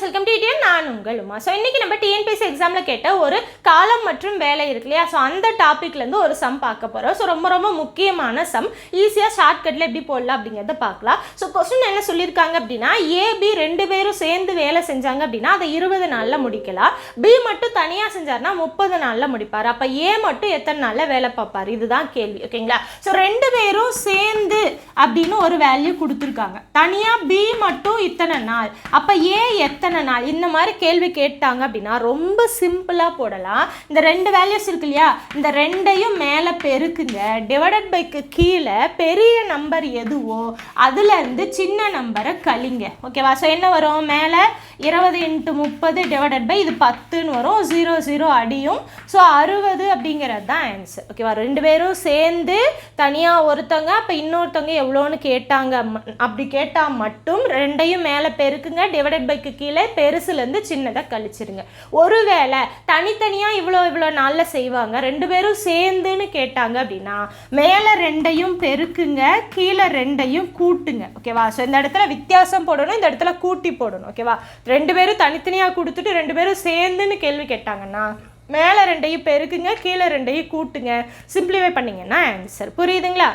Friends, welcome to TN. நான் உங்கள் Uma. So இன்றைக்கி நம்ம டிஎன்பிஎஸ்சி எக்ஸாமில் கேட்ட ஒரு காலம் மற்றும் வேலை இருக்கு இல்லையா, ஸோ அந்த டாப்பிக்லேருந்து ஒரு சம் பார்க்க போகிறோம். ஸோ ரொம்ப ரொம்ப முக்கியமான சம், ஈஸியாக ஷார்ட்கட்டில் எப்படி போடலாம் அப்படிங்கிறத பார்க்கலாம். ஸோ கொஸ்டின் என்ன சொல்லியிருக்காங்க அப்படின்னா, ஏபி ரெண்டு பேரும் சேர்ந்து வேலை செஞ்சாங்க அப்படின்னா அதை 20 நாளில் முடிக்கலாம். பி மட்டும் தனியாக செஞ்சார்னா 30 நாளில் முடிப்பார். அப்போ ஏ மட்டும் எத்தனை நாளில் வேலை பார்ப்பார், இதுதான் கேள்வி. ஓகேங்களா? ஸோ ரெண்டு பேரும் சேர்ந்து அப்படின்னு ஒரு வேல்யூ கொடுத்துருக்காங்க. தனியாக பி மட்டும் இத்தனை நாள், அப்போ ஏ எத்தனை நாள், இந்த மாதிரி கேள்வி கேட்டாங்க அப்படின்னா ரொம்ப சிம்பிளாக போடலாம். இந்த ரெண்டு வேல்யூஸ் இருக்கு இல்லையா, இந்த ரெண்டையும் மேலே பெருக்குங்க, டிவைடட் பைக்கு கீழே பெரிய நம்பர் எதுவோ அதுலேருந்து சின்ன நம்பரை கழிங்க. ஓகேவா? ஸோ என்ன வரும், மேலே 20 × 30 டிவைடட் பை இது 10ன்னு வரும், 0 0 அடியும். ஸோ 60 அப்படிங்கிறது தான் ஆன்சர். ஓகேவா? ரெண்டு பேரும் சேர்ந்து தனியாக ஒருத்தவங்க அப்போ இன்னொருத்தவங்க எவ்வளோன்னு கேட்டாங்க, அப்படி கேட்டால் மட்டும் ரெண்டையும் மேலே பெருக்குங்க, டிவைடட் பைக்கு கீழே பெருசுலேருந்து சின்னதாக கழிச்சிருங்க. ஒருவேளை தனித்தனியாக இவ்வளோ நாளில் செய்வாங்க, ரெண்டு பேரும் சேர்ந்துன்னு கேட்டாங்க அப்படின்னா மேலே ரெண்டையும் பெருக்குங்க, கீழே ரெண்டையும் கூட்டுங்க. ஓகேவா? ஸோ இந்த இடத்துல வித்தியாசம் போடணும், இந்த இடத்துல கூட்டி போடணும். ஓகேவா? ரெண்டு பேரும் தனித்தனியாக கொடுத்துட்டு ரெண்டு பேரும் சேர்ந்துன்னு கேள்வி கேட்டாங்கன்னா மேலே ரெண்டையும் பெருக்குங்க, கீழே ரெண்டையும் கூட்டுங்க, சிம்பிளிஃபை பண்ணிங்கன்னா ஆன்சர். புரியுதுங்களா?